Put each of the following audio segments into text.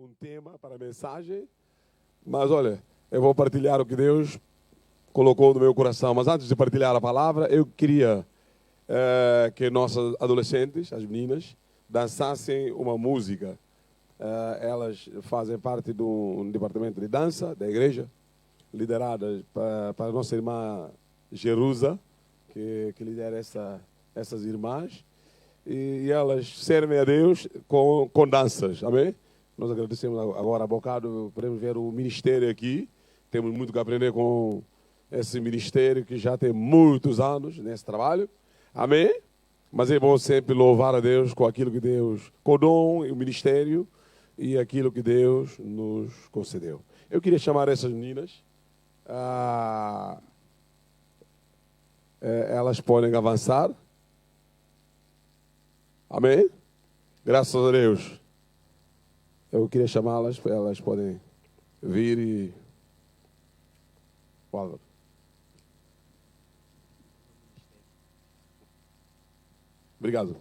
um tema para a mensagem, mas olha, eu vou partilhar o que Deus colocou no meu coração. Mas antes de partilhar a palavra, eu queria que nossas adolescentes, as meninas, dançassem uma música. Elas fazem parte do departamento de dança da igreja, lideradas para a nossa irmã Jerusa, que lidera essas irmãs. E elas servem a Deus com danças, amém? Nós agradecemos agora há bocado, podemos ver o ministério aqui. Temos muito que aprender com esse ministério que já tem muitos anos nesse trabalho, amém? Mas é bom sempre louvar a Deus com aquilo que Deus, com o dom e o ministério e aquilo que Deus nos concedeu. Eu queria chamar essas meninas, elas podem avançar. Amém? Graças a Deus. Eu queria chamá-las, elas podem vir e... Álvaro. Obrigado.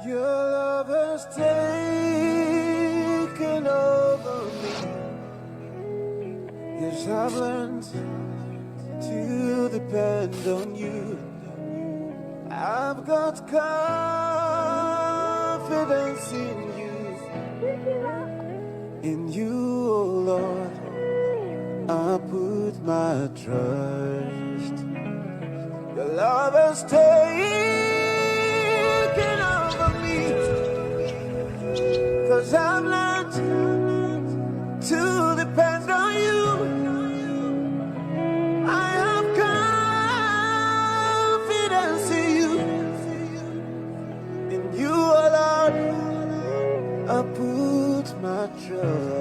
Your love has taken over me. Yes, I've learned to depend on you. I've got confidence in you. In you, oh Lord, I put my trust. Your love has taken over me, 'cause I've learned to depend on you. I have confidence in you. In you, oh Lord, I put my trust.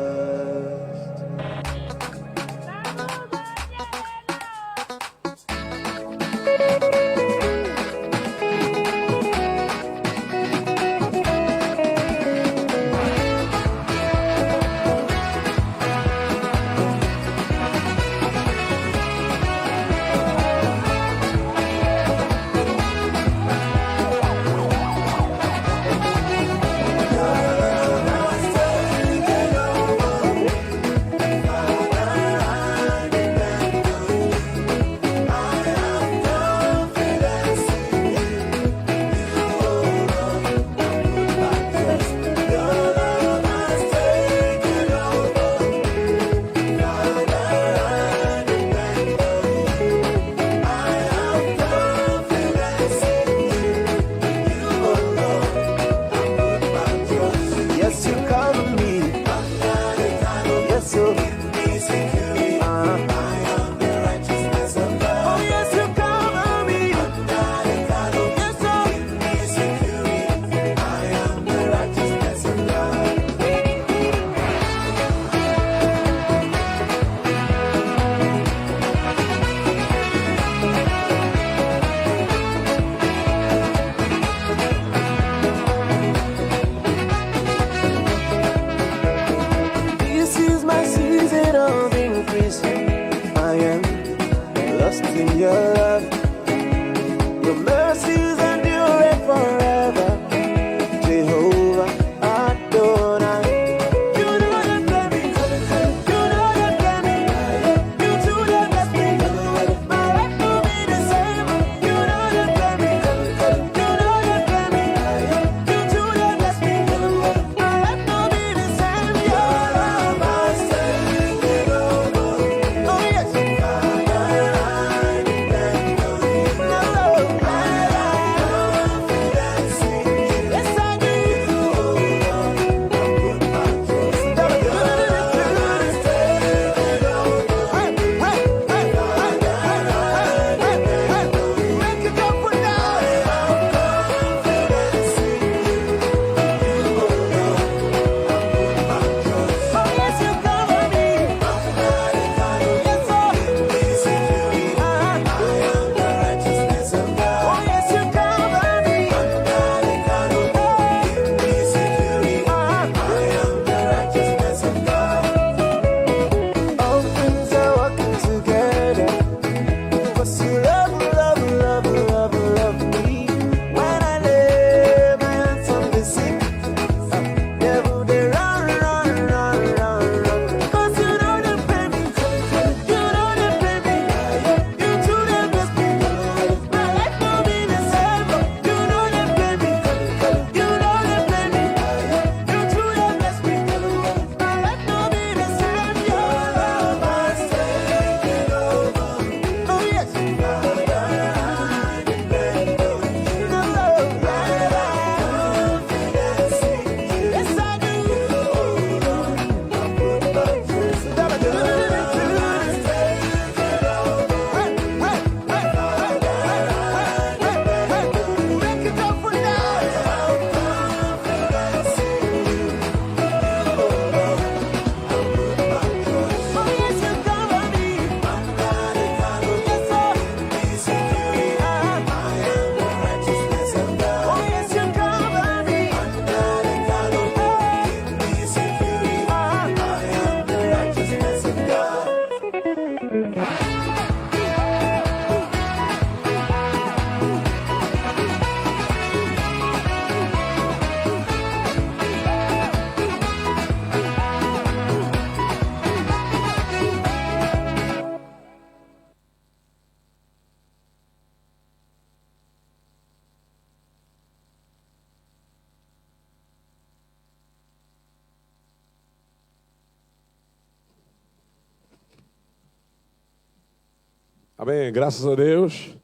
Amém. Graças a Deus.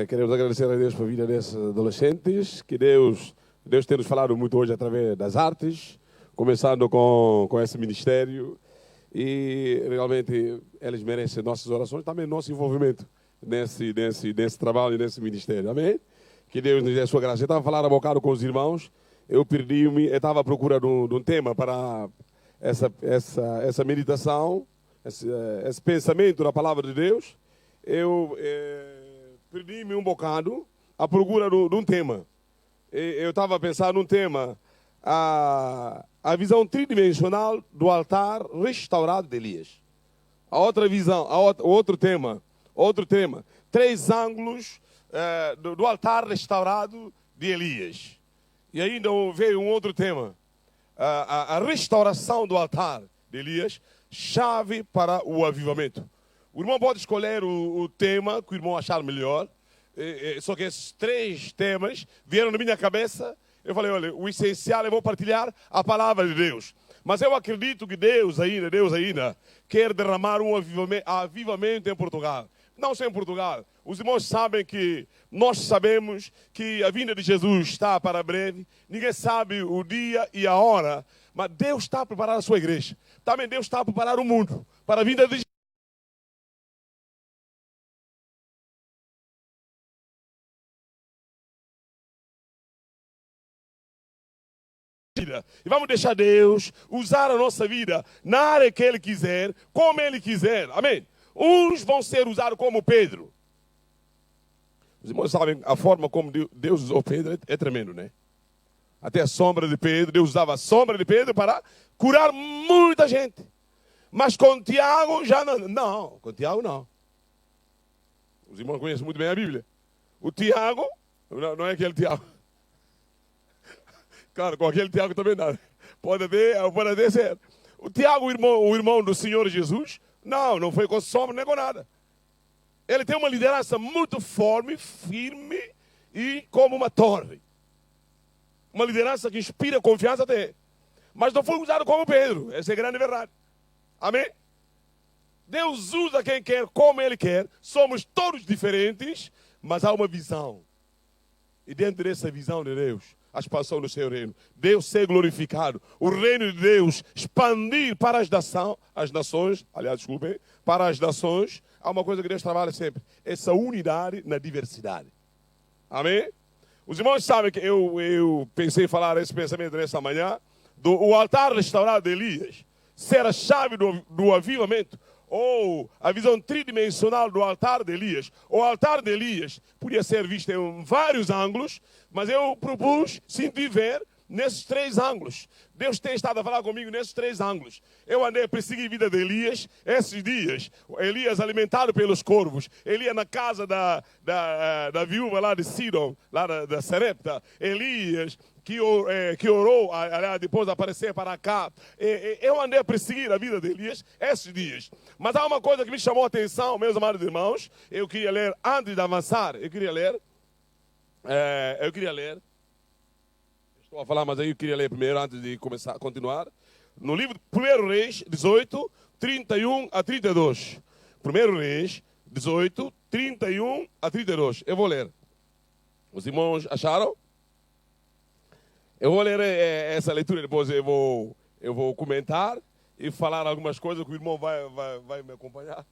Queremos agradecer a Deus pela vida desses adolescentes. Que Deus tem nos falado muito hoje através das artes, começando com esse ministério. E realmente eles merecem nossas orações, também nosso envolvimento nesse trabalho e nesse ministério. Amém? Que Deus nos dê a sua graça. Eu estava falando há bocado com os irmãos, eu perdi-me, eu estava à procura de um tema para essa meditação, esse pensamento da palavra de Deus. Eu perdi-me um bocado à procura de um tema. Eu estava a pensar num tema, a visão tridimensional do altar restaurado de Elias. A outra visão, outro tema, 3 ângulos do altar restaurado de Elias. E ainda veio um outro tema, a restauração do altar de Elias, chave para o avivamento. O irmão pode escolher o tema que o irmão achar melhor, só que esses 3 temas vieram na minha cabeça. Eu falei, olha, o essencial eu vou partilhar a palavra de Deus. Mas eu acredito que Deus ainda quer derramar um avivamento em Portugal. Não só em Portugal. Os irmãos sabem que nós sabemos que a vinda de Jesus está para breve. Ninguém sabe o dia e a hora. Mas Deus está a preparar a sua igreja. Também Deus está a preparar o mundo para a vinda de Jesus. E vamos deixar Deus usar a nossa vida na área que Ele quiser, como Ele quiser. Amém? Uns vão ser usados como Pedro. Os irmãos sabem a forma como Deus usou Pedro é tremendo, né? Até a sombra de Pedro, Deus usava a sombra de Pedro para curar muita gente. Mas com Tiago já não. Não, com Tiago não. Os irmãos conhecem muito bem a Bíblia. O Tiago, não é aquele Tiago. Claro, com aquele Tiago também não. Pode até ser. O Tiago, o irmão do Senhor Jesus, não foi com sombra nem com nada. Ele tem uma liderança muito forte, firme e como uma torre. Uma liderança que inspira confiança até. Mas não foi usado como Pedro. Essa é a grande verdade. Amém? Deus usa quem quer, como Ele quer. Somos todos diferentes, mas há uma visão. E dentro dessa visão de Deus, a expansão do seu reino, Deus ser glorificado, o reino de Deus expandir para as nações, para as nações, há uma coisa que Deus trabalha sempre, essa unidade na diversidade. Amém? Os irmãos sabem que eu pensei em falar esse pensamento nessa manhã, o altar restaurado de Elias, ser a chave do avivamento, ou a visão tridimensional do altar de Elias. O altar de Elias podia ser visto em vários ângulos, mas eu propus sentir ver nesses 3 ângulos. Deus tem estado a falar comigo nesses 3 ângulos. Eu andei a perseguir a vida de Elias esses dias. Elias alimentado pelos corvos. Elias na casa da viúva lá de Sidom, lá da Sarepta. Elias que orou, depois de aparecer para cá. Eu andei a perseguir a vida de Elias esses dias. Mas há uma coisa que me chamou a atenção, meus amados irmãos. Eu queria ler, antes de avançar, eu queria ler. Estou a falar, mas aí eu queria ler primeiro, antes de continuar. No livro de 1 Reis 18, 31 a 32. 1 Reis 18, 31 a 32. Eu vou ler. Os irmãos acharam? Eu vou ler essa leitura, depois eu vou comentar e falar algumas coisas que o irmão vai me acompanhar.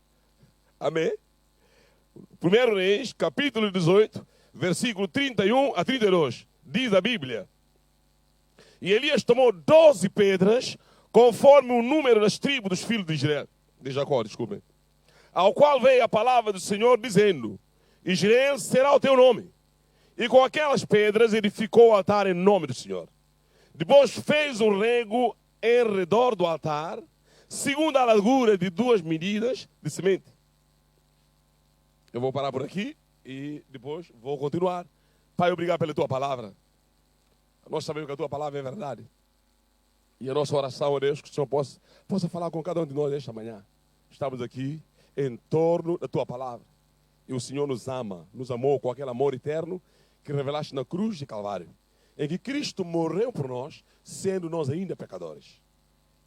Amém? 1 Reis, capítulo 18, versículo 31 a 32. Diz a Bíblia. E Elias tomou 12 pedras, conforme o número das tribos dos filhos de Israel, de Jacó, desculpem. Ao qual veio a palavra do Senhor, dizendo: Israel será o teu nome. E com aquelas pedras edificou o altar em nome do Senhor. Depois fez um rego em redor do altar, segundo a largura de 2 medidas de semente. Eu vou parar por aqui e depois vou continuar. Pai, obrigado pela tua palavra. Nós sabemos que a tua palavra é verdade. E a nossa oração, Deus, que o Senhor possa falar com cada um de nós esta manhã. Estamos aqui em torno da tua palavra. E o Senhor nos ama, nos amou com aquele amor eterno que revelaste na cruz de Calvário, em que Cristo morreu por nós, sendo nós ainda pecadores.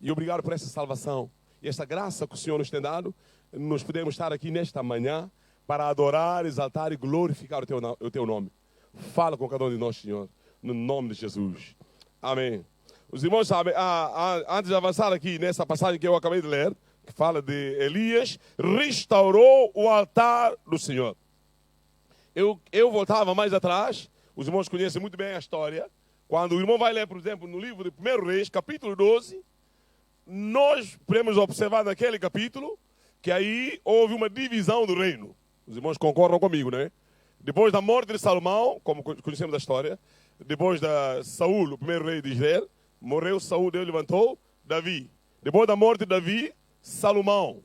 E obrigado por essa salvação e essa graça que o Senhor nos tem dado. Nós podemos estar aqui nesta manhã para adorar, exaltar e glorificar o teu nome. Fala com cada um de nós, Senhor, no nome de Jesus. Amém. Os irmãos sabem, antes de avançar aqui nessa passagem que eu acabei de ler, que fala de Elias, restaurou o altar do Senhor. Eu voltava mais atrás, os irmãos conhecem muito bem a história. Quando o irmão vai ler, por exemplo, no livro de 1 Reis, capítulo 12, nós podemos observar naquele capítulo que aí houve uma divisão do reino. Os irmãos concordam comigo, né? Depois da morte de Salomão, como conhecemos a história, depois da Saul, o primeiro rei de Israel, morreu Saul, Deus levantou Davi. Depois da morte de Davi, Salomão.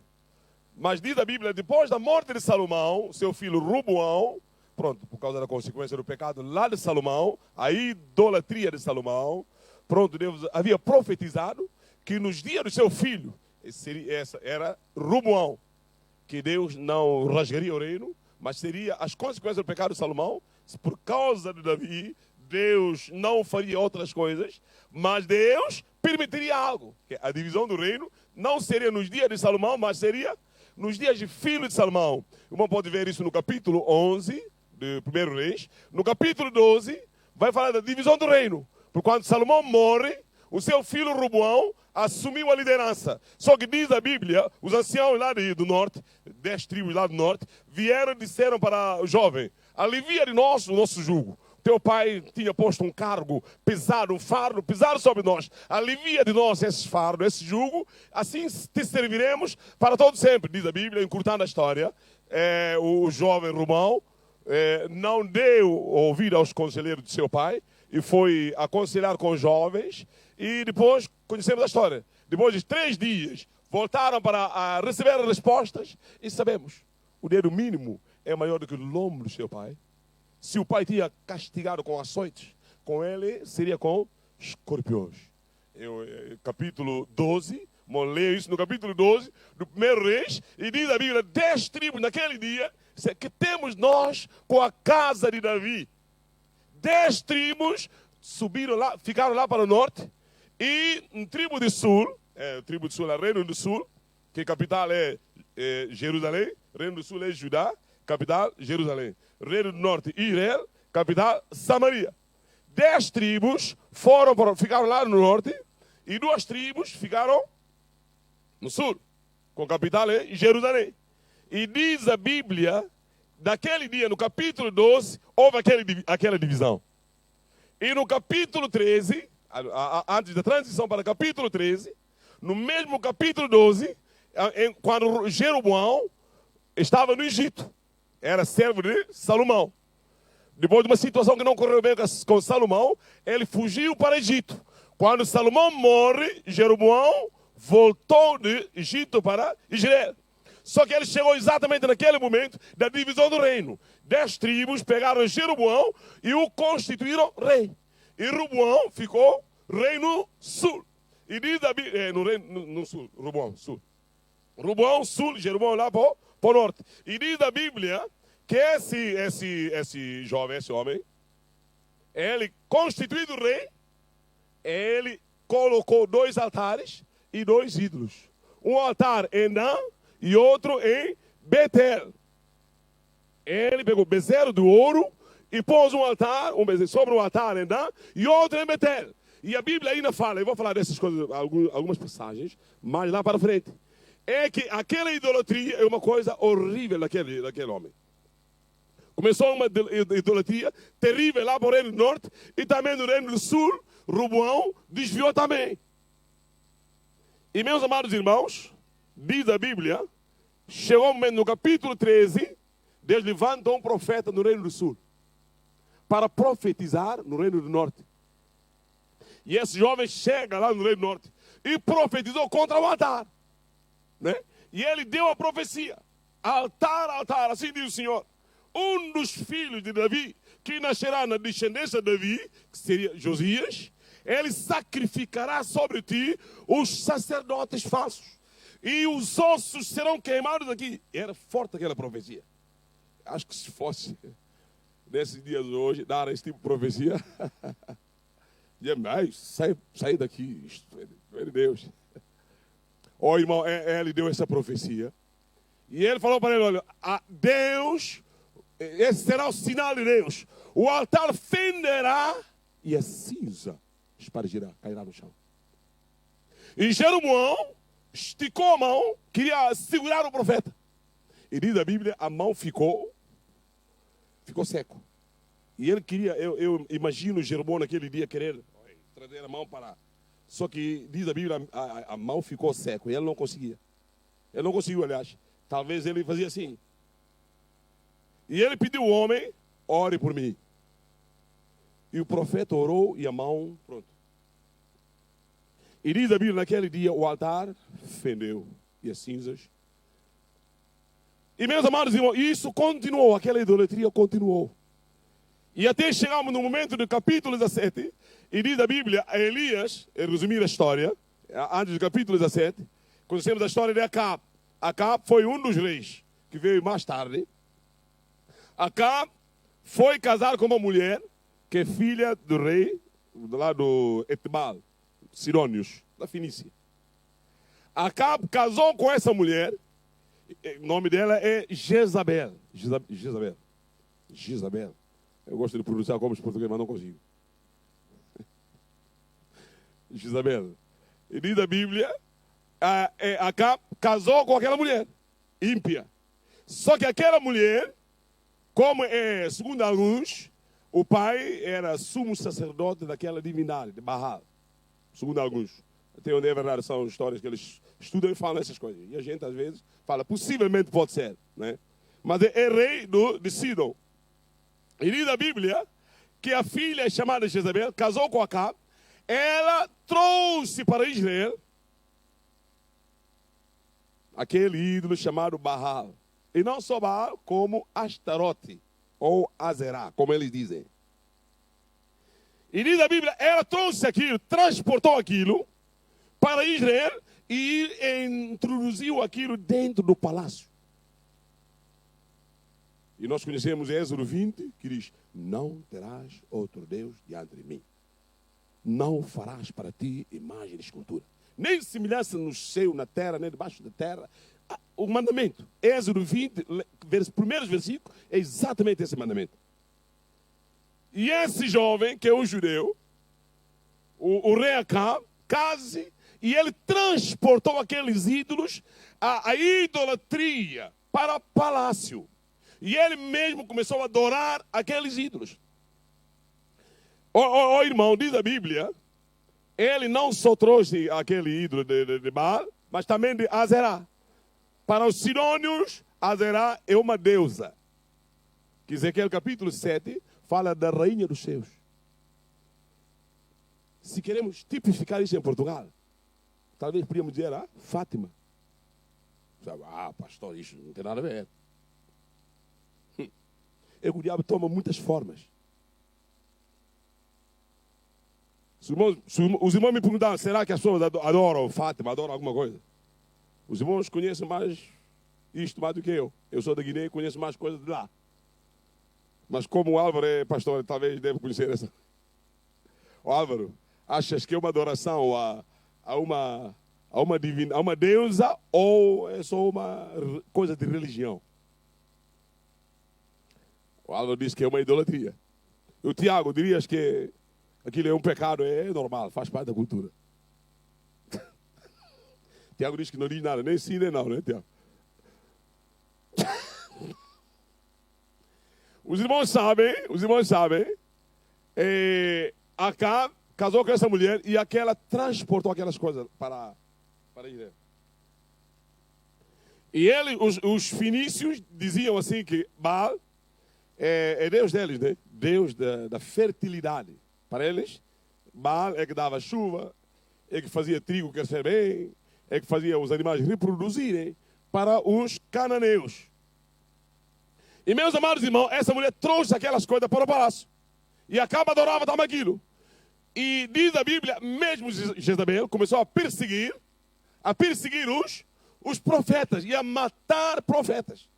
Mas diz a Bíblia, depois da morte de Salomão, seu filho Roboão, pronto, por causa da consequência do pecado lá de Salomão, a idolatria de Salomão, pronto, Deus havia profetizado que nos dias do seu filho, essa era Roboão, que Deus não rasgaria o reino, mas seria as consequências do pecado de Salomão, por causa de Davi, Deus não faria outras coisas, mas Deus permitiria algo, que a divisão do reino não seria nos dias de Salomão, mas seria nos dias de filho de Salomão. O irmão pode ver isso no capítulo 11 de 1 Reis. No capítulo 12 vai falar da divisão do reino. Por quando Salomão morre, o seu filho Roboão assumiu a liderança. Só que diz a Bíblia, os anciãos lá do norte, 10 tribos lá do norte, vieram e disseram para o jovem: alivia de nós o nosso jugo. Teu pai tinha posto um cargo pesado, um fardo pesado sobre nós. Alivia de nós esse fardo, esse jugo, assim te serviremos para todo sempre. Diz a Bíblia, encurtando a história, o jovem Roboão não deu ouvido aos conselheiros de seu pai e foi aconselhar com os jovens. E depois, conhecemos a história. Depois de 3 dias, voltaram para receber as respostas e sabemos, o dedo mínimo é maior do que o lombo do seu pai. Se o pai tinha castigado com açoites, com ele seria com escorpiões. Capítulo 12, leio isso no capítulo 12 do 1 Reis, e diz a Bíblia, 10 tribos naquele dia, que temos nós com a casa de Davi. 10 tribos subiram lá, ficaram lá para o norte, e um tribo de sul, tribo de sul é Reino do Sul, que a capital é Jerusalém, Reino do Sul é Judá, capital Jerusalém. Reino do Norte, Israel, capital Samaria. 10 tribos ficaram lá no norte e 2 tribos ficaram no sul, com capital em Jerusalém. E diz a Bíblia, daquele dia, no capítulo 12, houve aquela divisão. E no capítulo 13, antes da transição para o capítulo 13, no mesmo capítulo 12, quando Jeroboão estava no Egito, era servo de Salomão. Depois de uma situação que não correu bem com Salomão, ele fugiu para o Egito. Quando Salomão morre, Jeroboão voltou do Egito para Israel. Só que ele chegou exatamente naquele momento da divisão do reino. 10 tribos pegaram Jeroboão e o constituíram rei. E Roboão ficou rei no sul. E diz a Bíblia, no sul, Roboão, sul. Roboão, sul, Jeroboão lá para o norte. E diz a Bíblia que esse jovem, esse homem, ele, constituído rei, ele colocou 2 altares e 2 ídolos. Um altar em Dan e outro em Betel. Ele pegou bezerro de ouro e pôs um altar, sobre um altar em Dan e outro em Betel. E a Bíblia ainda fala, eu vou falar dessas coisas, algumas passagens, mas lá para frente. É que aquela idolatria é uma coisa horrível daquele homem. Começou uma idolatria terrível lá para o Reino do Norte e também no Reino do Sul, Roboão desviou também. E meus amados irmãos, diz a Bíblia, chegou um momento no capítulo 13, Deus levanta um profeta no Reino do Sul para profetizar no Reino do Norte. E esse jovem chega lá no Reino do Norte e profetizou contra o altar. Né? E ele deu a profecia: altar, altar, assim diz o Senhor, um dos filhos de Davi, que nascerá na descendência de Davi, que seria Josias, ele sacrificará sobre ti os sacerdotes falsos, e os ossos serão queimados aqui. Era forte aquela profecia. Acho que se fosse nesses dias de hoje dar esse tipo de profecia, sai daqui, isto é de Deus. Ó irmão, ele deu essa profecia. E ele falou para ele, olha, Deus, esse será o sinal de Deus. O altar fenderá e a cinza espargirá, cairá no chão. E Jeroboão esticou a mão, queria segurar o profeta. E diz a Bíblia, a mão ficou seco. E ele queria, eu imagino Jeroboão naquele dia querer trazer a mão para... Só que diz a Bíblia, a mão ficou seca e ele não conseguia. Ele não conseguiu, aliás. Talvez ele fazia assim. E ele pediu ao homem, ore por mim. E o profeta orou e a mão, pronto. E diz a Bíblia, naquele dia o altar fendeu e as cinzas. E meus amados irmãos, isso continuou, aquela idolatria continuou. E até chegamos no momento do capítulo 17, e diz a Bíblia, a Elias, resumir a história, antes do capítulo 17, conhecemos a história de Acabe. Acabe foi um dos reis que veio mais tarde. Acabe foi casar com uma mulher que é filha do rei, lá do Etbal, Sidônios, da Fenícia. Acabe casou com essa mulher, o nome dela é Jezabel. Jezabel. Eu gosto de pronunciar como os portugueses, mas não consigo. Jezabel. E diz a Bíblia, Acabe casou com aquela mulher, ímpia. Só que aquela mulher, como segundo alguns, o pai era sumo sacerdote daquela divindade, de Baal. Segundo alguns. Até onde é verdade, são histórias que eles estudam e falam essas coisas. E a gente, às vezes, fala, possivelmente pode ser. Né? Mas é rei de Sidom. E diz a Bíblia que a filha chamada Jezabel casou com Acabe. Ela trouxe para Israel aquele ídolo chamado Baal. E não só Baal, como Astarote, ou Azerá, como eles dizem. E diz a Bíblia, ela trouxe aquilo, transportou aquilo para Israel e introduziu aquilo dentro do palácio. E nós conhecemos Êxodo 20, que diz, não terás outro Deus diante de mim. Não farás para ti imagem de escultura. Nem semelhança no céu, na terra, nem debaixo da terra. O mandamento, Êxodo 20, primeiros versículos, é exatamente esse mandamento. E esse jovem, que é um judeu, o rei Acabe, case, e ele transportou aqueles ídolos, a idolatria, para o palácio. E ele mesmo começou a adorar aqueles ídolos. Irmão, diz a Bíblia, ele não só trouxe aquele ídolo de Baal, mas também de Azerá. Para os sidônios, Azerá é uma deusa. Que Ezequiel capítulo 7 fala da rainha dos céus. Se queremos tipificar isso em Portugal, talvez podíamos dizer, Fátima. Pastor, isso não tem nada a ver. O diabo toma muitas formas. Os irmãos me perguntaram, será que as pessoas adoram Fátima, adoram alguma coisa? Os irmãos conhecem mais isto mais do que eu. Eu sou da Guiné e conheço mais coisas de lá. Mas como o Álvaro é pastor, talvez deve conhecer essa. O Álvaro, achas que é uma adoração a uma deusa ou é só uma coisa de religião? O Álvaro disse que é uma idolatria. E o Tiago, dirias que aquilo é um pecado, é normal, faz parte da cultura. Tiago diz que não diz nada, nem sim nem não, né, Tiago? Os irmãos sabem, Acabe casou com essa mulher e aquela transportou aquelas coisas para Israel. E os fenícios diziam assim que Baal é Deus deles, né? Deus da fertilidade. Para eles, Baal é que dava chuva, é que fazia trigo crescer bem, é que fazia os animais reproduzirem para os cananeus. E meus amados irmãos, essa mulher trouxe aquelas coisas para o palácio. E Acabe adorava também aquilo. E diz a Bíblia, mesmo Jezabel começou a perseguir os profetas e a matar profetas.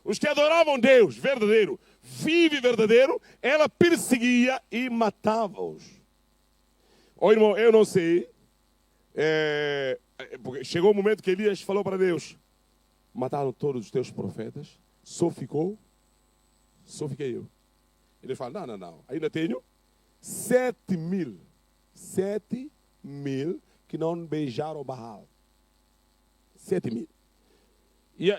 Os que adoravam Deus verdadeiro, vivo e verdadeiro, ela perseguia e matava-os. Irmão, eu não sei, porque chegou o momento que Elias falou para Deus, mataram todos os teus profetas, só fiquei eu. Ele fala, não, ainda tenho 7.000 que não beijaram Baal. 7.000. E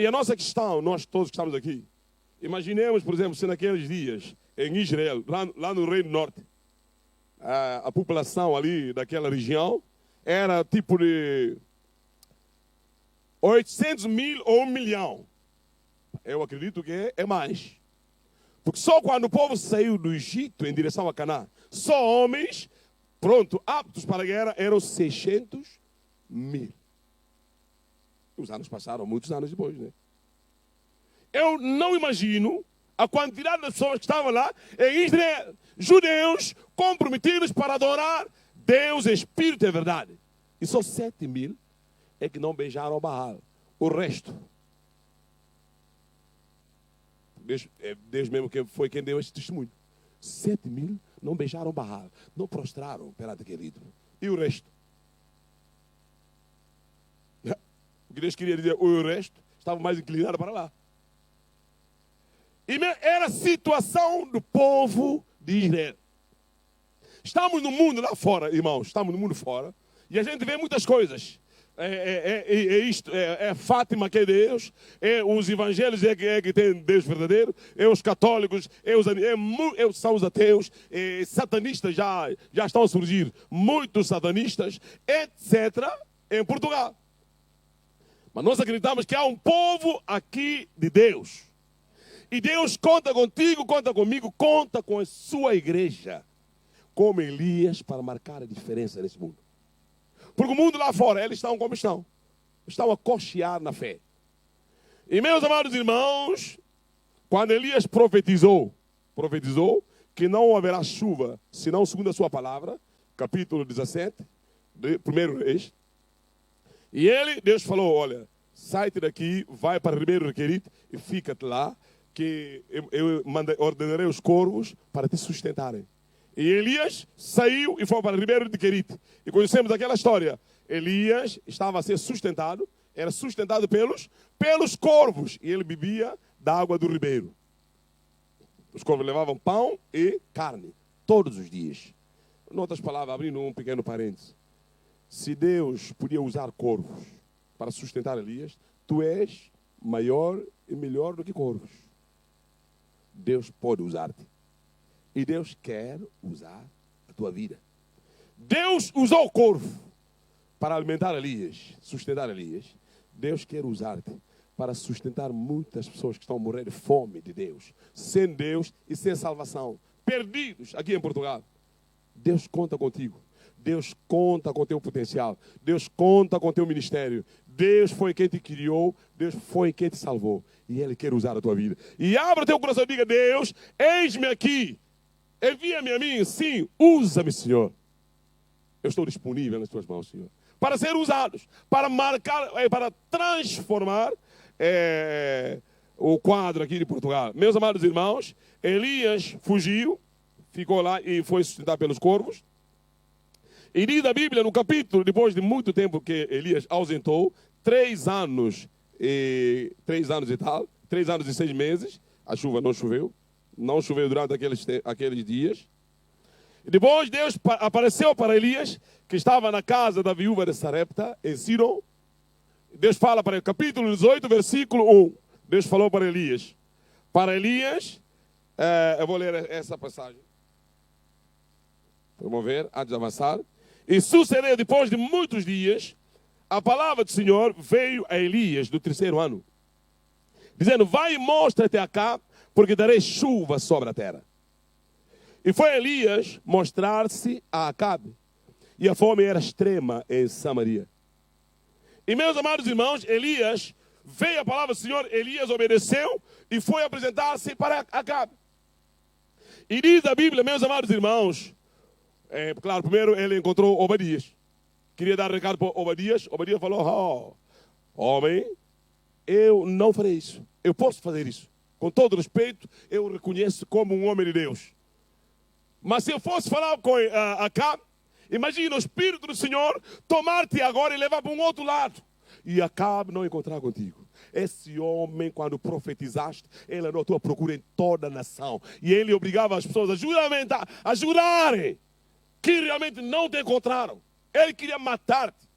a nossa questão, nós todos que estamos aqui, imaginemos, por exemplo, se naqueles dias, em Israel, lá no Reino Norte, a população ali daquela região era tipo de 800.000 ou 1 milhão. Eu acredito que é mais. Porque só quando o povo saiu do Egito em direção a Canaã, só homens, aptos para a guerra, eram 600.000. Os anos passaram, muitos anos depois, né? Eu não imagino a quantidade de pessoas que estavam lá em Israel, judeus comprometidos para adorar Deus, Espírito e verdade. E só 7.000 é que não beijaram Baal. O resto, Deus mesmo que foi quem deu esse testemunho. 7.000 não beijaram Baal, não prostraram perante aquele ídolo. E o resto? O que Deus queria dizer, o resto estava mais inclinado para lá. E era a situação do povo de Israel. Estamos no mundo lá fora, irmãos, estamos no mundo fora, e a gente vê muitas coisas. É Fátima que é Deus, os evangelhos que tem Deus verdadeiro, os católicos, são os ateus, satanistas já estão a surgir, muitos satanistas, etc., em Portugal. Mas nós acreditamos que há um povo aqui de Deus. E Deus conta contigo, conta comigo, conta com a sua igreja, como Elias, para marcar a diferença nesse mundo. Porque o mundo lá fora, eles estão como estão. Estão a cochear na fé. E meus amados irmãos, quando Elias profetizou que não haverá chuva, senão segundo a sua palavra, capítulo 17, de 1 Reis. E Deus falou, olha, sai-te daqui, vai para Ribeiro Requerite e fica-te lá, que eu ordenarei os corvos para te sustentarem. E Elias saiu e foi para Ribeiro de Querite. E conhecemos aquela história. Elias estava a ser sustentado, era sustentado pelos corvos. E ele bebia da água do ribeiro. Os corvos levavam pão e carne, todos os dias. Em outras palavras, abrindo um pequeno parênteses. Se Deus podia usar corvos para sustentar Elias, tu és maior e melhor do que corvos. Deus pode usar-te. E Deus quer usar a tua vida. Deus usou o corvo para alimentar Elias, sustentar Elias. Deus quer usar-te para sustentar muitas pessoas que estão a morrer de fome de Deus, sem Deus e sem salvação, perdidos aqui em Portugal. Deus conta contigo. Deus conta com o teu potencial. Deus conta com o teu ministério. Deus foi quem te criou. Deus foi quem te salvou. E Ele quer usar a tua vida. E abra o teu coração e diga, Deus, eis-me aqui. Envia-me a mim, sim, usa-me, Senhor. Eu estou disponível nas tuas mãos, Senhor. Para ser usados, para marcar, para transformar o quadro aqui de Portugal. Meus amados irmãos, Elias fugiu, ficou lá e foi sustentado pelos corvos. E diz a Bíblia no capítulo, depois de muito tempo que Elias ausentou, 3 anos e tal, 3 anos e 6 meses, a chuva não choveu. Não choveu durante aqueles dias. E depois Deus apareceu para Elias, que estava na casa da viúva de Sarepta, em Sidom. Deus fala para ele, capítulo 18, versículo 1. Deus falou para Elias. Eu vou ler essa passagem. Vamos ver, antes de avançar. E sucedeu, depois de muitos dias, a palavra do Senhor veio a Elias do 3º ano, dizendo, vai e mostra-te a Acabe, porque darei chuva sobre a terra. E foi Elias mostrar-se a Acabe. E a fome era extrema em Samaria. E meus amados irmãos, Elias, veio a palavra do Senhor, Elias obedeceu e foi apresentar-se para Acabe. E diz a Bíblia, meus amados irmãos, claro, primeiro ele encontrou Obadias. Queria dar recado para Obadias. Obadias falou, homem, eu não farei isso. Eu posso fazer isso. Com todo respeito, eu o reconheço como um homem de Deus. Mas se eu fosse falar com Acabe, imagina o Espírito do Senhor tomar-te agora e levar para um outro lado. E Acabe não encontrar contigo. esse homem, quando profetizaste, ele andou à tua procura em toda a nação. E ele obrigava as pessoas a jurarem que realmente não te encontraram. Ele queria matar-te.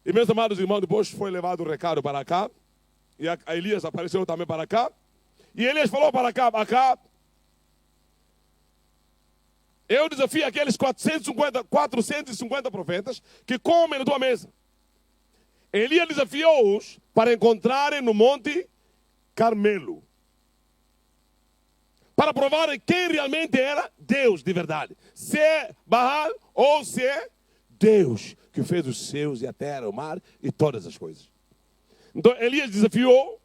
E meus amados irmãos, depois foi levado o recado para cá. E a Elias apareceu também para cá. E Elias falou para cá, eu desafio aqueles 450 profetas que comem na tua mesa. Elias desafiou-os para encontrarem no Monte Carmelo, para provarem quem realmente era Deus de verdade. Se é Baal ou se é Deus que fez os céus e a terra, o mar e todas as coisas. Então Elias desafiou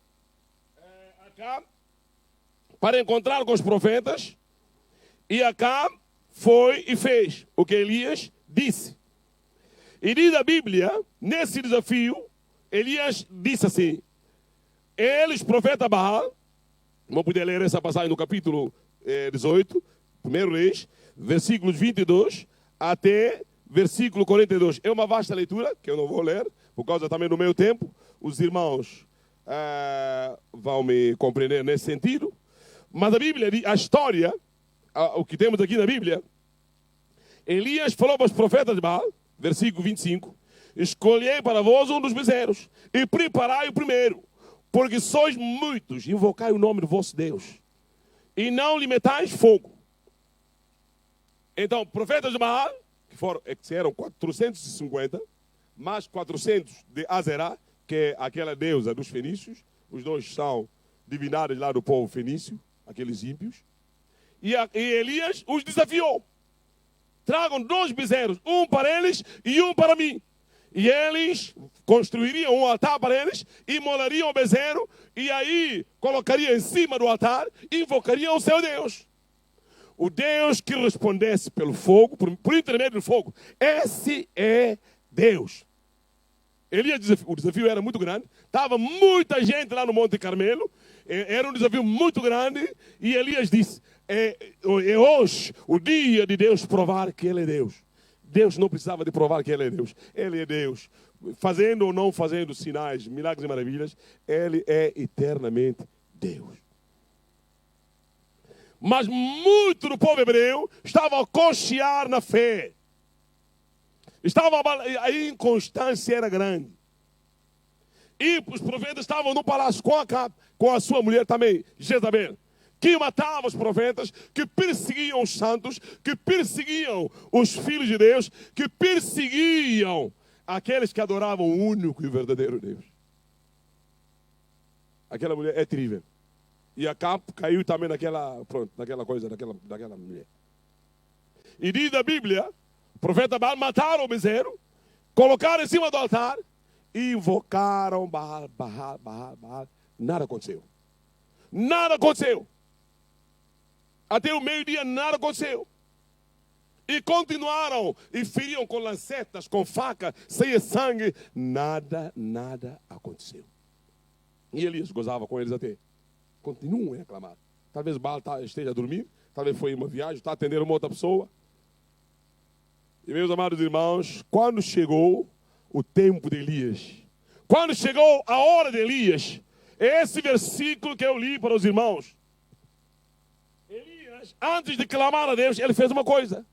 Acabe para encontrar com os profetas, e Acabe foi e fez o que Elias disse. E diz a Bíblia, nesse desafio, Elias disse assim: eles, profeta Baal, vamos poder ler essa passagem no capítulo 18, 1 Reis, versículos 22 até versículo 42. É uma vasta leitura, que eu não vou ler, por causa também do meu tempo. Os irmãos vão me compreender nesse sentido. Mas a Bíblia, a história, o que temos aqui na Bíblia, Elias falou para os profetas de Baal, versículo 25, escolhei para vós um dos bezerros e preparai o primeiro, porque sois muitos, invocai o nome do vosso Deus e não lhe metais fogo. Então, profetas de Baal, que eram 450, mais 400 de Azerá, que é aquela deusa dos fenícios, os dois são divindades lá do povo fenício, aqueles ímpios. E Elias os desafiou: tragam 2 bezerros, um para eles e um para mim. E eles construiriam um altar para eles, imolariam o bezerro, e aí colocariam em cima do altar e invocariam o seu Deus. O Deus que respondesse pelo fogo, por intermédio do fogo. Esse é Deus. O desafio era muito grande. Estava muita gente lá no Monte Carmelo. Era um desafio muito grande. E Elias disse: é hoje o dia de Deus provar que Ele é Deus. Deus não precisava de provar que Ele é Deus. Ele é Deus. Fazendo ou não fazendo sinais, milagres e maravilhas, Ele é eternamente Deus. Mas muito do povo hebreu estava a cochear na fé. A inconstância era grande. E os profetas estavam no palácio com a sua mulher também, Jezabel, que matava os profetas, que perseguiam os santos, que perseguiam os filhos de Deus, que perseguiam aqueles que adoravam o único e verdadeiro Deus. Aquela mulher é terrível. E Acabe caiu também naquela mulher. E diz a Bíblia, o profeta Baal mataram o bezerro, colocaram em cima do altar e invocaram Baal. Nada aconteceu. Nada aconteceu. Até o meio-dia nada aconteceu. E continuaram e feriam com lancetas, com faca, sem sangue. Nada aconteceu. E Elias gozava com eles até. Continuam a reclamar. Talvez Baal esteja a dormir, talvez foi em uma viagem, está atendendo uma outra pessoa. E meus amados irmãos, quando chegou o tempo de Elias, quando chegou a hora de Elias, esse versículo que eu li para os irmãos, Elias, antes de clamar a Deus, ele fez uma coisa.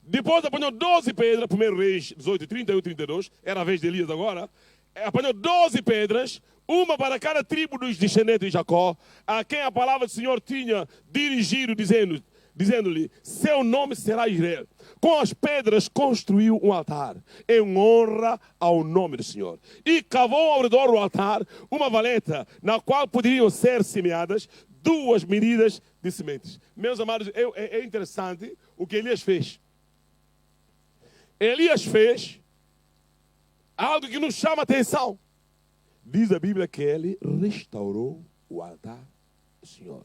Depois apanhou 12 pedras, 1 Reis 18, 31 e 32, era a vez de Elias agora, apanhou 12 pedras, uma para cada tribo dos descendentes de Jacó, a quem a palavra do Senhor tinha dirigido, dizendo-lhe, seu nome será Israel. Com as pedras construiu um altar, em honra ao nome do Senhor. E cavou ao redor do altar uma valeta, na qual poderiam ser semeadas 2 medidas de sementes. Meus amados, é interessante o que Elias fez. Elias fez algo que nos chama a atenção. Diz a Bíblia que ele restaurou o altar do Senhor.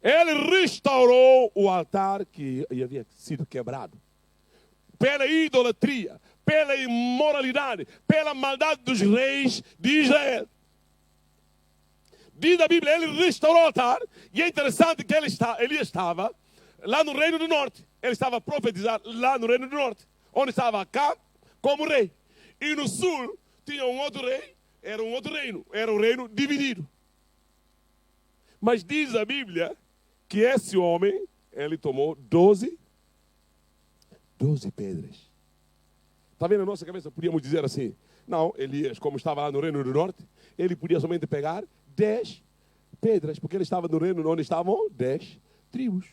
Ele restaurou o altar que havia sido quebrado pela idolatria, pela imoralidade, pela maldade dos reis de Israel. Diz a Bíblia, ele restaurou o altar, e é interessante que ele estava lá no Reino do Norte. Ele estava a profetizar lá no Reino do Norte, onde estava Acabe, como rei. E no sul tinha um outro rei, era um outro reino, era um reino dividido. Mas diz a Bíblia que esse homem, ele tomou 12 pedras. Está vendo a nossa cabeça? Podíamos dizer assim, não, Elias, como estava lá no reino do norte, ele podia somente pegar 10 pedras, porque ele estava no reino onde estavam 10 tribos.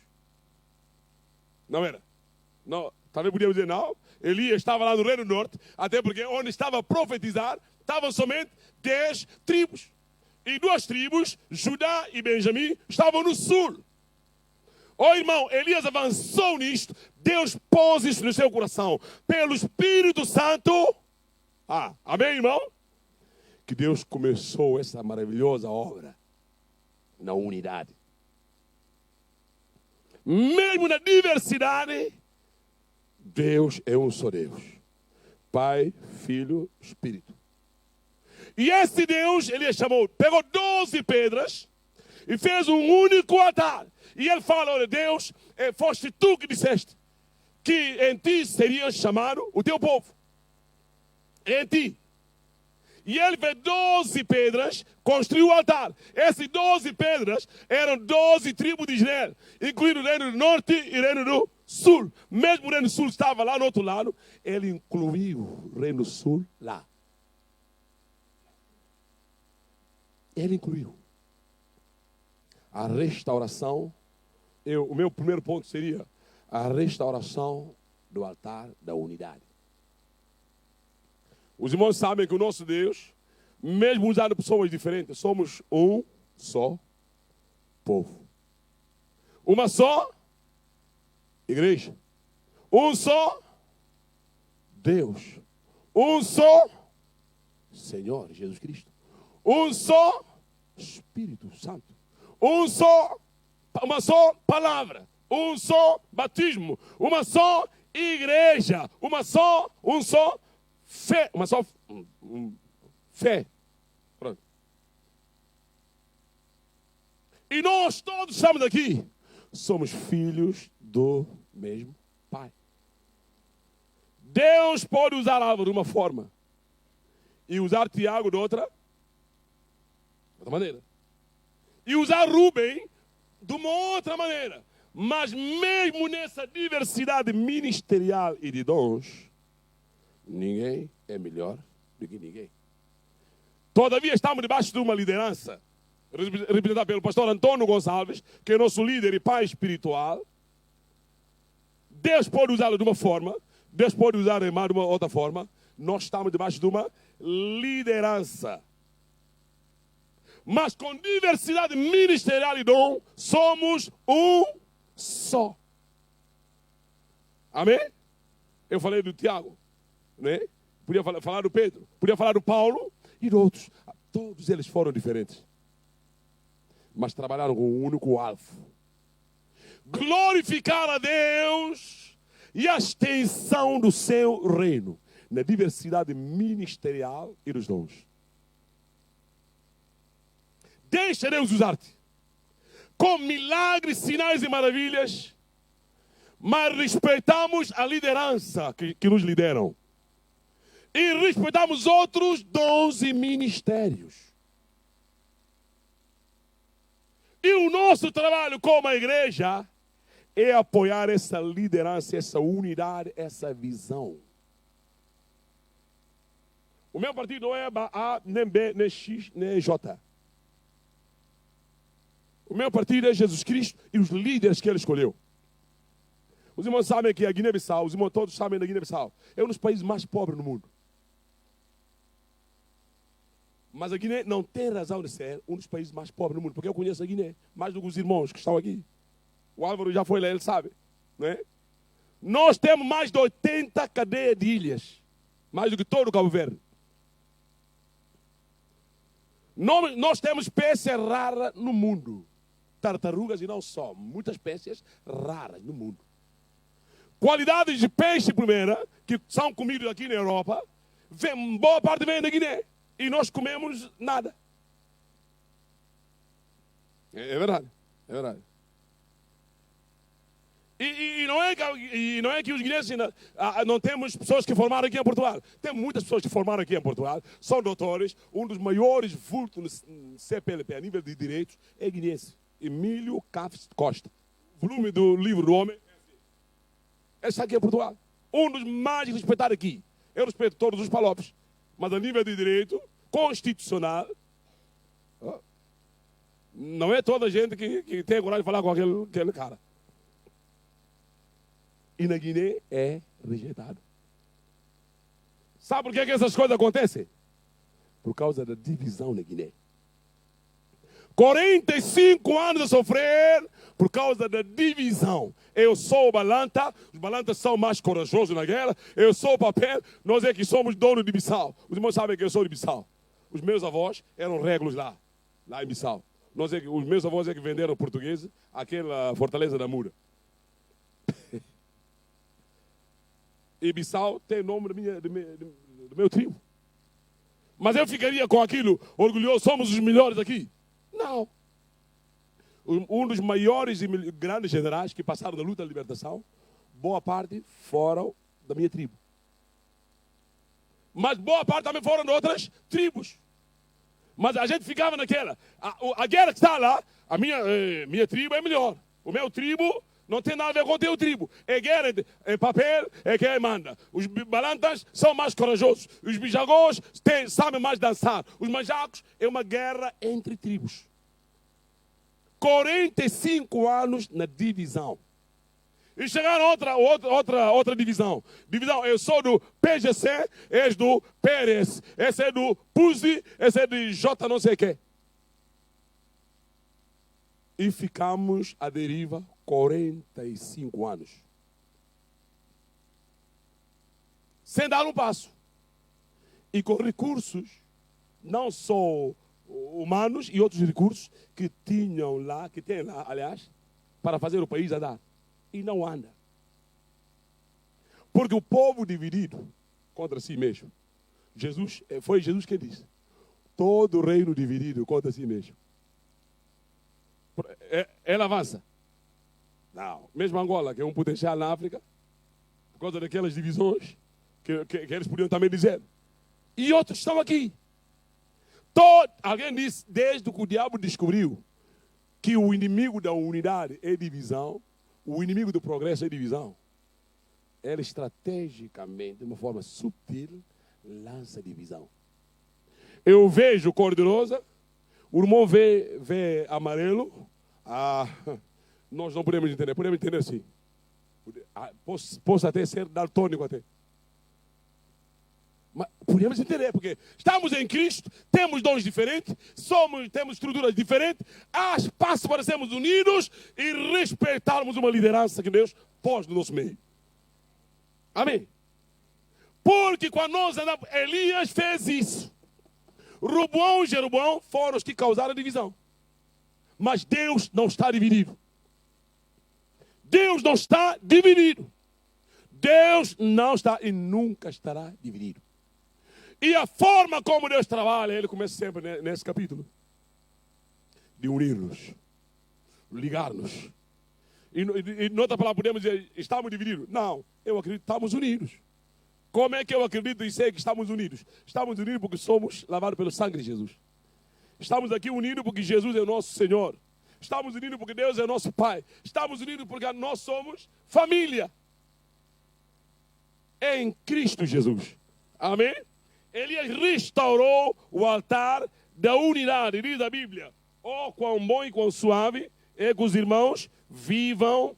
Não era? Não, também podíamos dizer, não, Elias estava lá no reino do norte, até porque onde estava a profetizar, estavam somente 10 tribos. E 2 tribos, Judá e Benjamim, estavam no sul. Oh, irmão, Elias avançou nisto, Deus pôs isso no seu coração, pelo Espírito Santo. Amém, irmão? Que Deus começou essa maravilhosa obra na unidade. Mesmo na diversidade, Deus é um só Deus. Pai, Filho, Espírito. E esse Deus, ele chamou, pegou 12 pedras e fez um único altar. E ele fala, olha, Deus, foste tu que disseste que em ti seria chamado o teu povo. Em ti. E ele fez 12 pedras, construiu o altar. Essas 12 pedras eram 12 tribos de Israel, incluindo o reino do norte e o reino do sul. Mesmo o reino do sul estava lá no outro lado, ele incluiu o reino do sul lá. Ele incluiu a restauração. O meu primeiro ponto seria a restauração do altar da unidade. Os irmãos sabem que o nosso Deus, mesmo usando pessoas diferentes, somos um só povo. Uma só igreja. Um só Deus. Um só Senhor Jesus Cristo. Um só Espírito Santo. Uma só palavra. Um só batismo. Uma só igreja. Um só fé. Uma só fé. Pronto. E nós todos estamos aqui. Somos filhos do mesmo Pai. Deus pode usar Álvaro de uma forma e usar Tiago de outra maneira. E usar Rubem de uma outra maneira. Mas mesmo nessa diversidade ministerial e de dons, ninguém é melhor do que ninguém. Todavia estamos debaixo de uma liderança representada pelo pastor Antônio Gonçalves, que é nosso líder e pai espiritual. Deus pode usá-lo de uma forma, Deus pode usar a irmã de uma outra forma. Nós estamos debaixo de uma liderança. Mas com diversidade ministerial e dom, somos um só. Amém? Eu falei do Tiago, né? Podia falar do Pedro, podia falar do Paulo e de outros. Todos eles foram diferentes. Mas trabalharam com um único alvo. Glorificar a Deus e a extensão do seu reino. Na diversidade ministerial e dos dons. Deixa Deus usar-te. Com milagres, sinais e maravilhas. Mas respeitamos a liderança que nos lideram. E respeitamos outros dons e ministérios. E o nosso trabalho como a igreja é apoiar essa liderança, essa unidade, essa visão. O meu partido não é A, nem B, nem X, nem J. O meu partido é Jesus Cristo e os líderes que ele escolheu. Os irmãos sabem que a Guiné-Bissau, os irmãos todos sabem da Guiné-Bissau, é um dos países mais pobres do mundo. Mas a Guiné não tem razão de ser um dos países mais pobres do mundo, porque eu conheço a Guiné, mais do que os irmãos que estão aqui. O Álvaro já foi lá, ele sabe. Né? Nós temos mais de 80 cadeias de ilhas, mais do que todo o Cabo Verde. Nós temos espécies raras no mundo. Tartarugas e não só, muitas espécies raras no mundo. Qualidades de peixe, primeira, que são comidos aqui na Europa, boa parte vem da Guiné. E nós comemos nada. É verdade, é verdade. E não é que os guineenses não temos pessoas que formaram aqui em Portugal. Temos muitas pessoas que formaram aqui em Portugal, são doutores. Um dos maiores vultos no CPLP a nível de direitos é guineense, Emílio Cafes Costa. Volume do livro do homem. Esse aqui é Portugal. Um dos mais respeitados aqui. Eu respeito todos os palopes, mas a nível de direito constitucional, não é toda a gente que tem coragem de falar com aquele cara. E na Guiné é rejeitado. Sabe por que essas coisas acontecem? Por causa da divisão na Guiné. 45 anos a sofrer por causa da divisão. Eu sou o Balanta, os Balantas são mais corajosos na guerra. Eu sou o Papel, nós é que somos donos de Bissau. Os irmãos sabem que eu sou de Bissau. Os meus avós eram régulos lá em Bissau. Os meus avós é que venderam portugueses aquela fortaleza da Mura. E Bissau tem nome do meu tribo. Mas eu ficaria com aquilo orgulhoso, somos os melhores aqui. Não. Um dos maiores e grandes generais que passaram na luta da libertação, boa parte foram da minha tribo. Mas boa parte também foram de outras tribos. Mas a gente ficava naquela. A guerra que está lá, a minha tribo é melhor. O meu tribo não tem nada a ver com o teu tribo. É guerra, é papel, é quem manda. Os balantas são mais corajosos. Os bijagós sabem mais dançar. Os manjacos é uma guerra entre tribos. 45 anos na divisão. E chegaram outra divisão. Eu sou do PGC, és do PRS. Esse é do PUSI, esse é de J não sei o quê. E ficamos à deriva 45 anos. Sem dar um passo. E com recursos, não só humanos e outros recursos que têm lá, aliás, para fazer o país andar. E não anda. Porque o povo dividido contra si mesmo. Foi Jesus que disse. Todo reino dividido contra si mesmo. Ela avança. Não. Mesmo Angola, que é um potencial na África, por causa daquelas divisões que eles podiam também dizer. E outros estão aqui. Alguém disse, desde que o diabo descobriu que o inimigo da unidade é divisão, o inimigo do progresso é divisão, ele estrategicamente, de uma forma subtil, lança divisão. Eu vejo cor-de-rosa, o irmão vê amarelo, nós não podemos entender sim. Posso até ser daltônico até. Mas podemos entender, porque estamos em Cristo, temos dons diferentes, temos estruturas diferentes, há espaço para sermos unidos e respeitarmos uma liderança que Deus pôs no nosso meio. Amém? Porque quando nós andamos, Elias fez isso. Roboão e Jeroboão foram os que causaram a divisão. Mas Deus não está dividido. Deus não está dividido. Deus não está e nunca estará dividido. E a forma como Deus trabalha, ele começa sempre nesse capítulo. De unir-nos. Ligar-nos. E noutra palavra podemos dizer, estamos divididos. Não, eu acredito que estamos unidos. Como é que eu acredito e sei que estamos unidos? Estamos unidos porque somos lavados pelo sangue de Jesus. Estamos aqui unidos porque Jesus é o nosso Senhor. Estamos unidos porque Deus é nosso Pai. Estamos unidos porque nós somos família. Em Cristo Jesus. Amém? Elias restaurou o altar da unidade. Diz a Bíblia, oh, quão bom e quão suave é que os irmãos vivam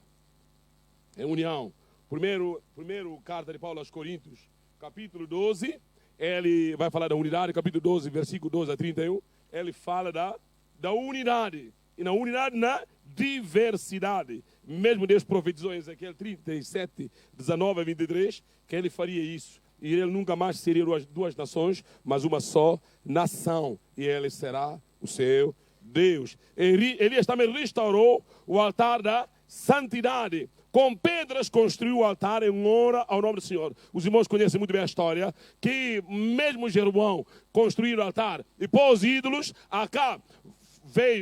em união. Primeiro carta de Paulo aos Coríntios, capítulo 12, ele vai falar da unidade, capítulo 12, versículo 12 a 31, ele fala da unidade. E na unidade, na diversidade. Mesmo Deus profetizou em Ezequiel 37, 19 a 23, que ele faria isso. E ele nunca mais seria duas nações, mas uma só nação. E ele será o seu Deus. Elias também restaurou o altar da santidade. Com pedras construiu o altar em honra ao nome do Senhor. Os irmãos conhecem muito bem a história, que mesmo Jeroboão construiu o altar e pôs ídolos, Acá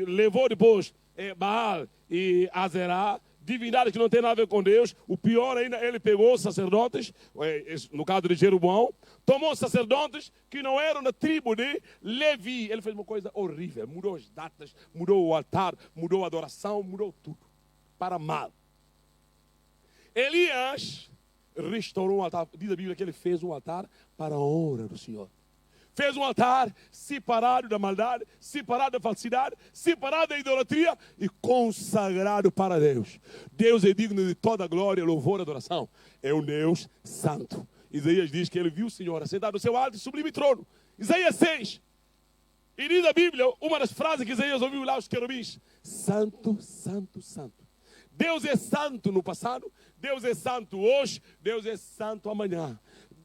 levou depois Baal e Azerá, divindades que não tem nada a ver com Deus. O pior ainda, ele pegou sacerdotes, no caso de Jeroboão, tomou sacerdotes que não eram da tribo de Levi. Ele fez uma coisa horrível, mudou as datas, mudou o altar, mudou a adoração, mudou tudo, para mal. Elias restaurou um altar, diz a Bíblia que ele fez um altar para a honra do Senhor. Fez um altar separado da maldade, separado da falsidade, separado da idolatria e consagrado para Deus. Deus é digno de toda glória, louvor e adoração. É um Deus santo. Isaías diz que ele viu o Senhor assentado no seu alto e sublime trono. Isaías 6. E diz a Bíblia, uma das frases que Isaías ouviu lá, os querubins: Santo, Santo, Santo. Deus é santo no passado, Deus é santo hoje, Deus é santo amanhã.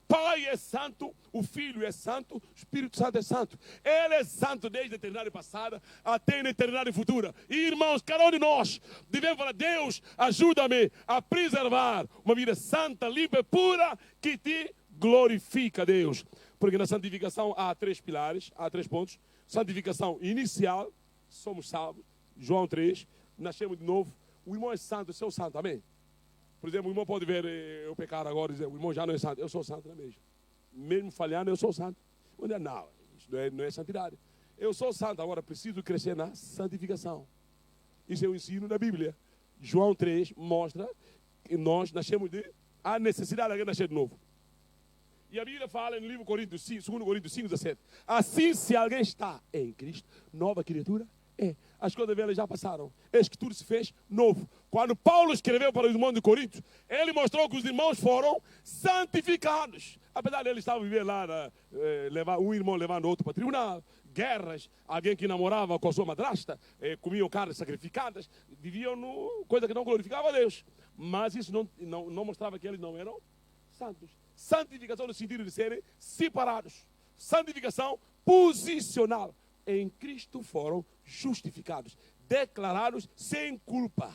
Pai é santo, o Filho é santo, o Espírito Santo é santo. Ele é santo desde a eternidade passada até a eternidade futura. E irmãos, cada um de nós devemos falar: Deus, ajuda-me a preservar uma vida santa, limpa e pura, que te glorifica, Deus. Porque na santificação há 3 pilares, há 3 pontos. Santificação inicial, somos salvos. João 3, nascemos de novo. O irmão é santo, eu sou santo, amém? Por exemplo, o irmão pode ver eu pecar agora e dizer: o irmão já não é santo. Eu sou santo, não é mesmo? Mesmo falhando, eu sou santo. Não, isso não é santidade. Eu sou santo, agora preciso crescer na santificação. Isso é o ensino da Bíblia. João 3 mostra que nós nascemos de a necessidade de nascer de novo. E a Bíblia fala no livro de Coríntios 5, 2 Coríntios 5, 17. Assim, se alguém está em Cristo, nova criatura é. As coisas velhas já passaram. Eis que tudo se fez novo. Quando Paulo escreveu para os irmãos de Corinto, ele mostrou que os irmãos foram santificados. Apesar de eles estavam vivendo lá, um irmão levando outro para o tribunal, guerras, alguém que namorava com a sua madrasta, comiam carnes sacrificadas, viviam coisa que não glorificava a Deus. Mas isso não mostrava que eles não eram santos. Santificação no sentido de serem separados. Santificação posicional. Em Cristo foram justificados, declarados sem culpa.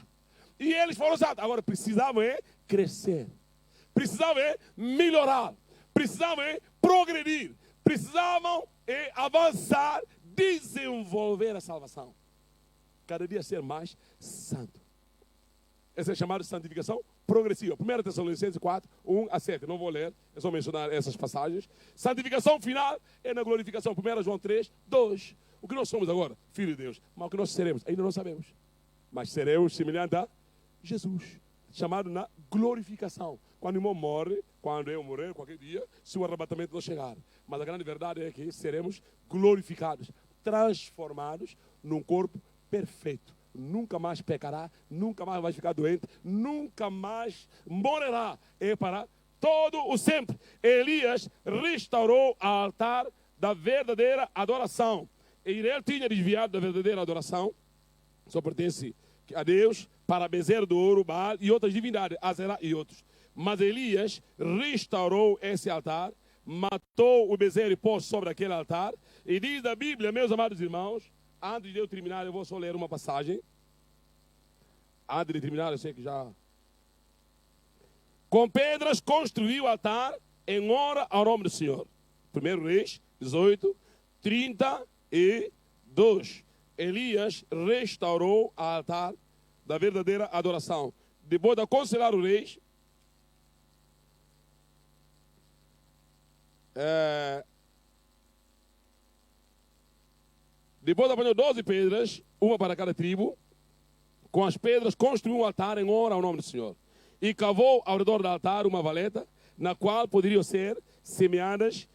E eles foram santos. Agora precisavam crescer, precisavam melhorar, precisavam progredir, precisavam avançar, desenvolver a salvação. Cada dia ser mais santo. Essa é chamada de santificação progressiva. 1 Tessalonicenses 4, 1 a 7. Não vou ler, é só mencionar essas passagens. Santificação final é na glorificação. 1 João 3, 2. O que nós somos agora? Filho de Deus. Mas o que nós seremos? Ainda não sabemos. Mas seremos semelhantes a Jesus. Chamado na glorificação. Quando o irmão morre, quando eu morrer, qualquer dia, se o arrebatamento não chegar. Mas a grande verdade é que seremos glorificados, transformados num corpo perfeito. Nunca mais pecará, nunca mais vai ficar doente, nunca mais morrerá. É para todo o sempre. Elias restaurou o altar da verdadeira adoração. E ele tinha desviado da verdadeira adoração, só pertence a Deus, para bezerro do ouro, Baal e outras divindades, Azerá e outros. Mas Elias restaurou esse altar, matou o bezerro e pôs sobre aquele altar. E diz a Bíblia, meus amados irmãos, antes de eu terminar, eu vou só ler uma passagem. Antes de terminar, eu sei que já... Com pedras construiu o altar em honra ao nome do Senhor. 1 Reis 18, 32. Elias restaurou o altar da verdadeira adoração. Depois de aconselhar o rei, depois de apanhar 12 pedras, uma para cada tribo, com as pedras construiu um altar em honra ao nome do Senhor. E cavou ao redor do altar uma valeta, na qual poderiam ser semeadas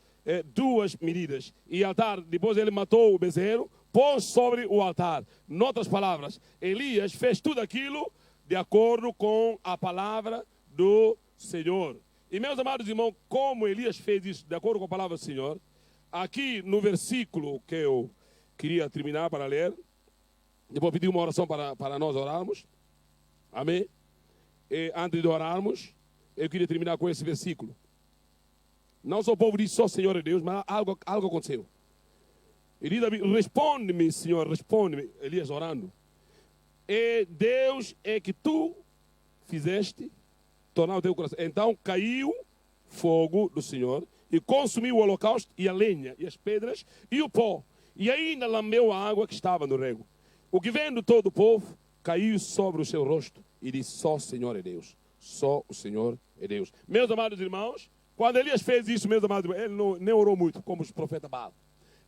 2 medidas. E o altar, depois ele matou o bezerro, pôs sobre o altar. Em outras palavras, Elias fez tudo aquilo de acordo com a palavra do Senhor. E meus amados irmãos, como Elias fez isso de acordo com a palavra do Senhor, aqui no versículo que eu queria terminar para ler, depois pedir uma oração para nós orarmos. Amém? E antes de orarmos, eu queria terminar com esse versículo. Não só o povo disse só Senhor é Deus, mas algo aconteceu. Ele diz: responde-me, Senhor, responde-me. Elias orando. E Deus é que tu fizeste tornar o teu coração. Então caiu fogo do Senhor e consumiu o holocausto e a lenha e as pedras e o pó. E ainda lambeu a água que estava no rego. O que vendo todo o povo caiu sobre o seu rosto e disse: só o Senhor é Deus. Só o Senhor é Deus. Meus amados irmãos, quando Elias fez isso, meus amados irmãos, ele nem orou muito, como os profetas Baal.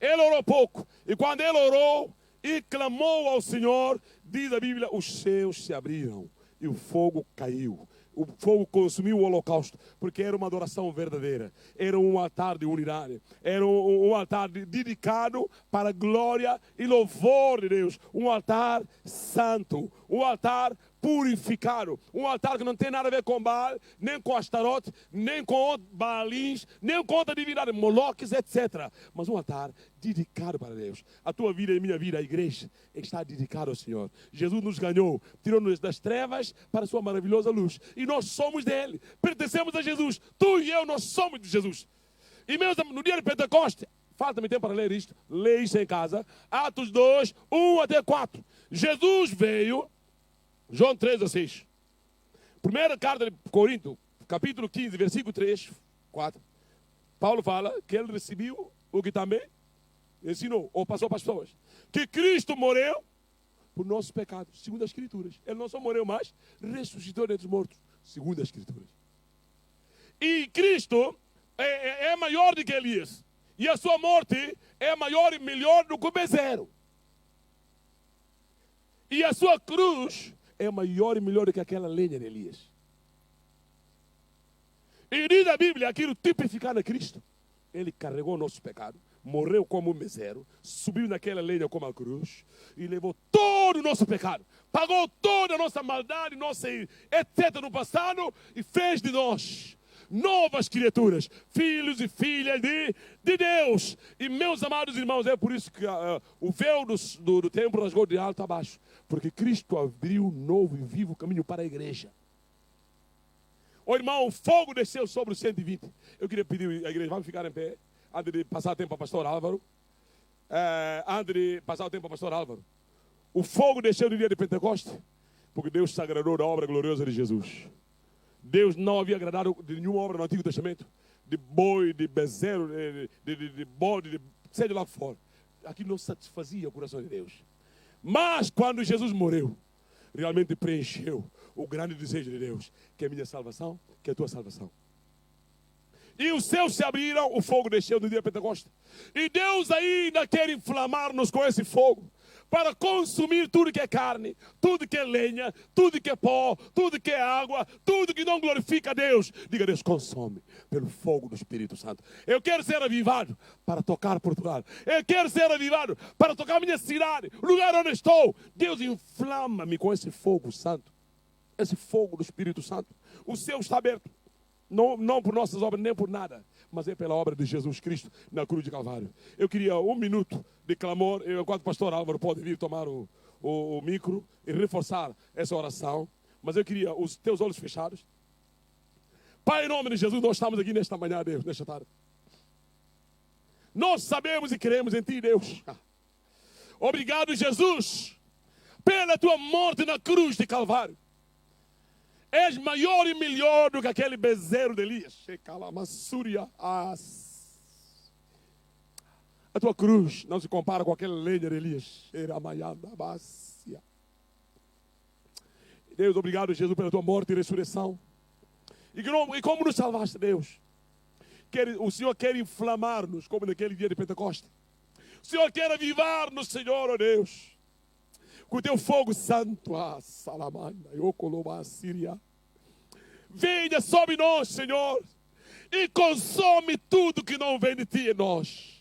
Ele orou pouco. E quando ele orou e clamou ao Senhor, diz a Bíblia, os céus se abriram e o fogo caiu. O fogo consumiu o holocausto, porque era uma adoração verdadeira. Era um altar de unidade. Era um altar dedicado para a glória e louvor de Deus. Um altar santo. Um altar purificado. Um altar que não tem nada a ver com Baal, nem com Astarote, nem com Baalins, nem com outra divindade, Moloques, etc. Mas um altar dedicado para Deus. A tua vida e a minha vida, a igreja, está dedicada ao Senhor. Jesus nos ganhou, tirou-nos das trevas para a sua maravilhosa luz. E nós somos dele, pertencemos a Jesus. Tu e eu, nós somos de Jesus. E mesmo no dia de Pentecostes, falta-me tempo para ler isto, lê isso em casa, Atos 2, 1 até 4. Jesus veio, João 3 a 6. Primeira carta de Corinto, capítulo 15, versículo 3, 4. Paulo fala que ele recebeu o que também ensinou, ou passou para as pessoas. Que Cristo morreu por nossos pecados, segundo as Escrituras. Ele não só morreu, mas ressuscitou dentre os mortos, segundo as Escrituras. E Cristo é maior do que Elias. E a sua morte é maior e melhor do que o bezerro. E a sua cruz é maior e melhor do que aquela lenha de Elias. E diz a Bíblia, aquilo tipificado a Cristo. Ele carregou o nosso pecado, morreu como um bezerro, subiu naquela lenha como a cruz e levou todo o nosso pecado. Pagou toda a nossa maldade, nossa etc. no passado e fez de nós novas criaturas, filhos e filhas de Deus. E meus amados irmãos, é por isso que o véu do templo rasgou de alto a baixo. Porque Cristo abriu um novo e vivo caminho para a igreja. Ô irmão, o fogo desceu sobre os 120. Eu queria pedir à igreja, vamos ficar em pé, antes de passar o tempo para o pastor Álvaro. O fogo desceu no dia de Pentecostes, porque Deus se agradou da obra gloriosa de Jesus. Deus não havia agradado de nenhuma obra no Antigo Testamento, de boi, de bezerro, de bode, seja lá fora. Aquilo não satisfazia o coração de Deus. Mas quando Jesus morreu, realmente preencheu o grande desejo de Deus, que é a minha salvação, que é a tua salvação. E os céus se abriram, o fogo desceu no dia de Pentecostes. E Deus ainda quer inflamar-nos com esse fogo, para consumir tudo que é carne, tudo que é lenha, tudo que é pó, tudo que é água, tudo que não glorifica a Deus. Diga: Deus, consome pelo fogo do Espírito Santo. Eu quero ser avivado para tocar Portugal. Eu quero ser avivado para tocar a minha cidade, o lugar onde estou. Deus, inflama-me com esse fogo santo, esse fogo do Espírito Santo. O céu está aberto, não por nossas obras, nem por nada, mas é pela obra de Jesus Cristo na cruz de Calvário. Eu queria um minuto de clamor, enquanto o pastor Álvaro pode vir tomar o micro e reforçar essa oração, mas eu queria os teus olhos fechados. Pai, em nome de Jesus, nós estamos aqui nesta manhã, Deus, nesta tarde. Nós sabemos e cremos em Ti, Deus. Obrigado, Jesus, pela Tua morte na cruz de Calvário. És maior e melhor do que aquele bezerro de Elias. A tua cruz não se compara com aquela lenha de Elias. Deus, obrigado, Jesus, pela tua morte e ressurreição. E como nos salvaste, Deus? O Senhor quer inflamar-nos, como naquele dia de Pentecostes. O Senhor quer avivar-nos, Senhor, ó Deus, com o teu fogo santo. Salamanda, Yocoloma, Síria. Venha sobre nós, Senhor, e consome tudo que não vem de Ti em nós.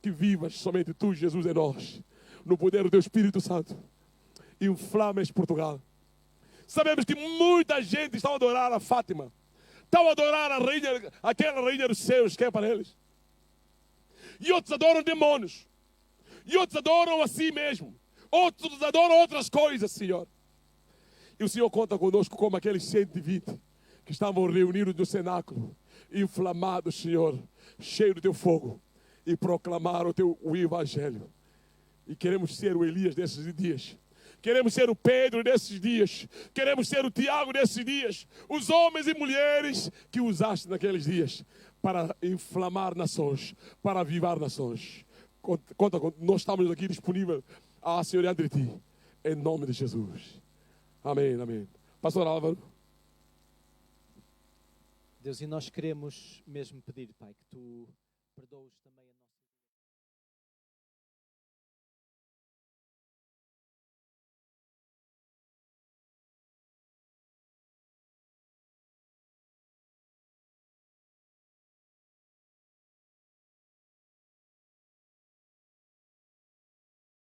Que vivas somente Tu, Jesus, em nós, no poder do Teu Espírito Santo. Inflama este Portugal. Sabemos que muita gente está a adorar a Fátima, estão a adorar a rainha, aquela rainha dos céus, que é para eles. E outros adoram demônios. E outros adoram a si mesmo. Outros adoram outras coisas, Senhor. E o Senhor conta conosco como aqueles 120 que estavam reunidos no cenáculo, inflamados, Senhor, cheio do Teu fogo, e proclamaram o Evangelho. E queremos ser o Elias desses dias. Queremos ser o Pedro desses dias. Queremos ser o Tiago desses dias. Os homens e mulheres que usaste naqueles dias para inflamar nações, para avivar nações. Conta, nós estamos aqui disponíveis, Senhor, diante de Ti. Em nome de Jesus. Amém, amém. Pastor Álvaro. Deus, e nós queremos mesmo pedir, Pai, que Tu perdoes também a nossa